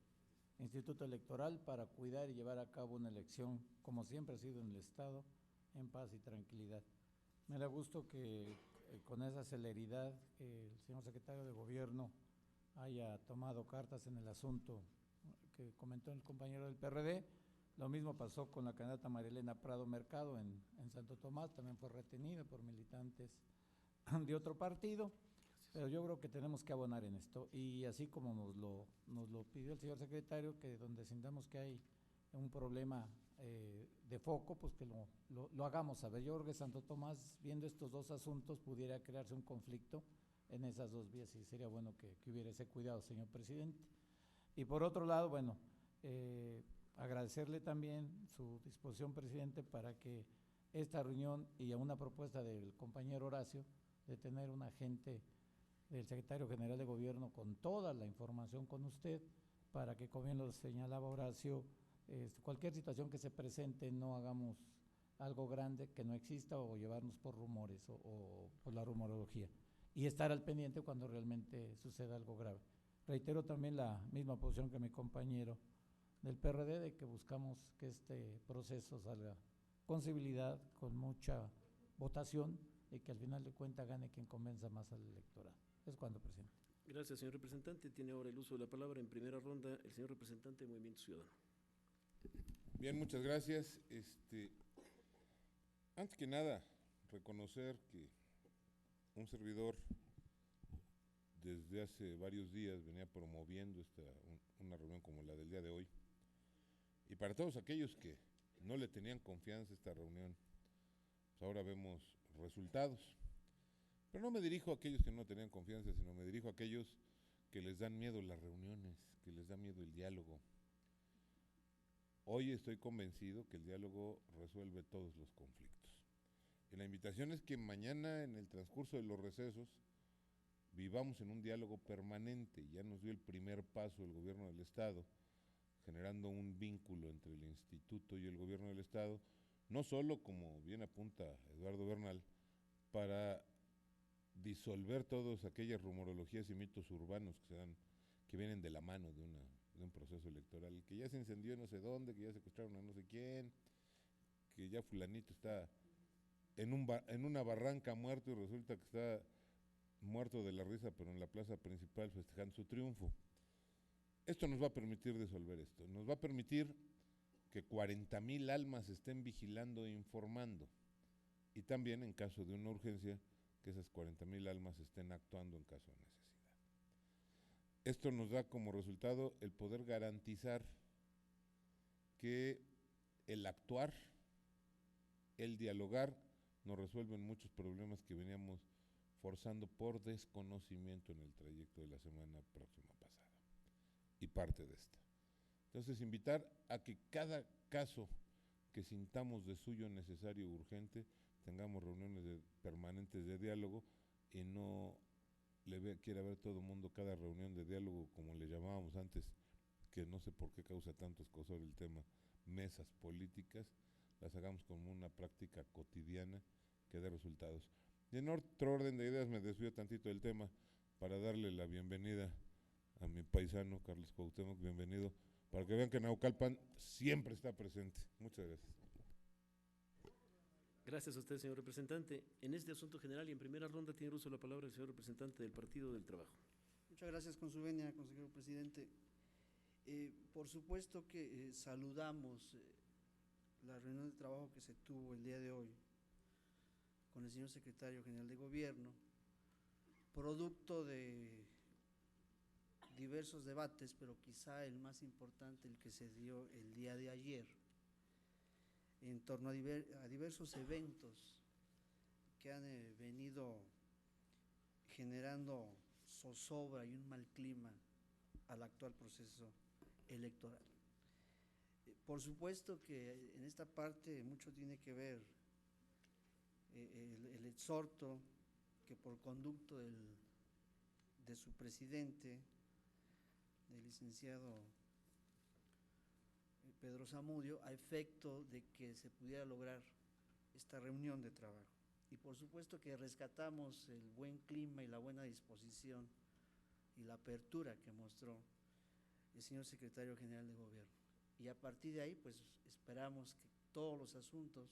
Instituto Electoral para cuidar y llevar a cabo una elección, como siempre ha sido en el Estado, en paz y tranquilidad. Me da gusto que con esa celeridad el señor secretario de Gobierno haya tomado cartas en el asunto que comentó el compañero del PRD. Lo mismo pasó con la candidata Marilena Prado Mercado en Santo Tomás, también fue retenida por militantes de otro partido, pero yo creo que tenemos que abonar en esto, y así como nos lo pidió el señor secretario, que donde sintamos que hay un problema de foco, pues que lo hagamos saber. Yo creo que Santo Tomás, viendo estos dos asuntos, pudiera crearse un conflicto en esas dos vías, y sería bueno que hubiera ese cuidado, señor presidente. Y por otro lado, bueno, agradecerle también su disposición, presidente, para que esta reunión y a una propuesta del compañero Horacio de tener un agente del secretario general de Gobierno con toda la información con usted, para que, como bien lo señalaba Horacio, cualquier situación que se presente no hagamos algo grande que no exista, o llevarnos por rumores o por la rumorología, y estar al pendiente cuando realmente suceda algo grave. Reitero también la misma posición que mi compañero del PRD, de que buscamos que este proceso salga con civilidad, con mucha votación, y que al final de cuentas gane quien convenza más al electorado. Es cuando, presidente. Gracias, señor representante. Tiene ahora el uso de la palabra en primera ronda el señor representante de Movimiento Ciudadano. Bien, muchas gracias. Antes que nada, reconocer que un servidor desde hace varios días venía promoviendo una reunión como la del día de hoy, y para todos aquellos que no le tenían confianza a esta reunión, pues ahora vemos resultados. Pero no me dirijo a aquellos que no tenían confianza, sino me dirijo a aquellos que les dan miedo las reuniones, que les da miedo el diálogo. Hoy estoy convencido que el diálogo resuelve todos los conflictos. Y la invitación es que mañana, en el transcurso de los recesos, vivamos en un diálogo permanente. Ya nos dio el primer paso el gobierno del Estado, generando un vínculo entre el Instituto y el gobierno del Estado, no solo, como bien apunta Eduardo Bernal, para disolver todas aquellas rumorologías y mitos urbanos que vienen de la mano de un proceso electoral, que ya se incendió no sé dónde, que ya secuestraron a no sé quién, que ya fulanito está en una barranca muerto y resulta que está muerto de la risa, pero en la plaza principal festejando su triunfo. Esto nos va a permitir disolver esto, nos va a permitir que 40,000 almas estén vigilando e informando, y también, en caso de una urgencia, que esas 40,000 almas estén actuando en caso de necesidad. Esto nos da como resultado el poder garantizar que el actuar, el dialogar, nos resuelven muchos problemas que veníamos forzando por desconocimiento en el trayecto de la semana próxima pasada y parte de esta. Entonces, invitar a que cada caso que sintamos de suyo necesario o urgente, tengamos reuniones permanentes de diálogo, y no quiera ver todo el mundo cada reunión de diálogo, como le llamábamos antes, que no sé por qué causa tanto escozor el tema, mesas políticas, las hagamos como una práctica cotidiana que dé resultados. Y en otro orden de ideas, me desvío tantito del tema para darle la bienvenida a mi paisano Carlos Cuauhtémoc. Bienvenido, para que vean que Naucalpan siempre está presente. Muchas gracias. Gracias a usted, señor representante. En este asunto general y en primera ronda tiene uso de la palabra el señor representante del Partido del Trabajo. Muchas gracias, con su venia, consejero presidente. Por supuesto que saludamos la reunión de trabajo que se tuvo el día de hoy con el señor secretario general de Gobierno, producto de diversos debates, pero quizá el más importante, el que se dio el día de ayer, en torno a diversos eventos que han venido generando zozobra y un mal clima al actual proceso electoral. Por supuesto que en esta parte mucho tiene que ver el exhorto que por conducto de su presidente, del licenciado Pedro Zamudio, a efecto de que se pudiera lograr esta reunión de trabajo. Y por supuesto que rescatamos el buen clima y la buena disposición y la apertura que mostró el señor secretario general de Gobierno. Y a partir de ahí, pues esperamos que todos los asuntos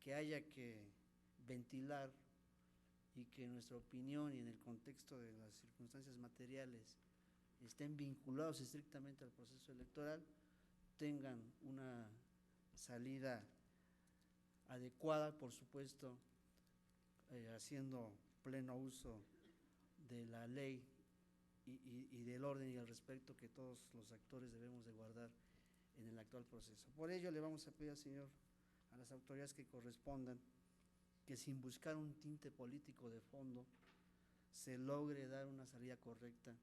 que haya que ventilar y que en nuestra opinión y en el contexto de las circunstancias materiales estén vinculados estrictamente al proceso electoral, tengan una salida adecuada, por supuesto, haciendo pleno uso de la ley y del orden y el respeto que todos los actores debemos de guardar en el actual proceso. Por ello le vamos a pedir a las autoridades que correspondan, que sin buscar un tinte político de fondo, se logre dar una salida correcta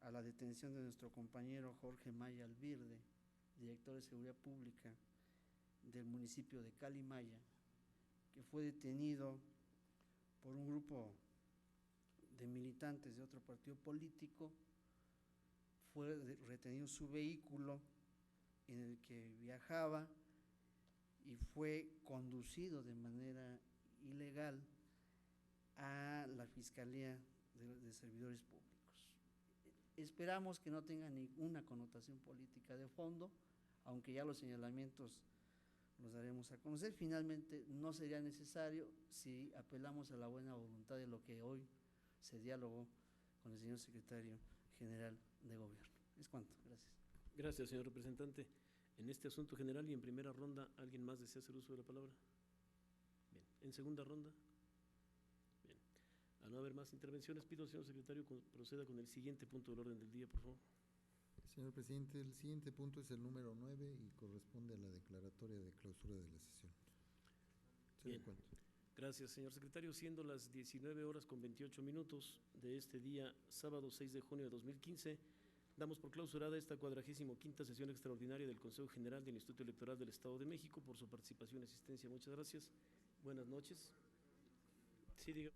a la detención de nuestro compañero Jorge Maya Albirde, director de Seguridad Pública del municipio de Calimaya, que fue detenido por un grupo de militantes de otro partido político. Fue retenido su vehículo en el que viajaba y fue conducido de manera ilegal a la Fiscalía de Servidores Públicos. Esperamos que no tenga ninguna connotación política de fondo, aunque ya los señalamientos los daremos a conocer. Finalmente, no sería necesario si apelamos a la buena voluntad de lo que hoy se dialogó con el señor secretario general de Gobierno. Es cuanto. Gracias. Gracias, señor representante. En este asunto general y en primera ronda, ¿alguien más desea hacer uso de la palabra? Bien. ¿En segunda ronda? Bien. Al no haber más intervenciones, pido al señor secretario que proceda con el siguiente punto del orden del día, por favor. Señor presidente, el siguiente punto es el número 9 y corresponde a la declaratoria de clausura de la sesión. Bien. Gracias, señor secretario. Siendo las 19:28 de este día, sábado 6 de junio de 2015, damos por clausurada esta 45ª sesión extraordinaria del Consejo General del Instituto Electoral del Estado de México por su participación y asistencia. Muchas gracias. Buenas noches. Sí, diga.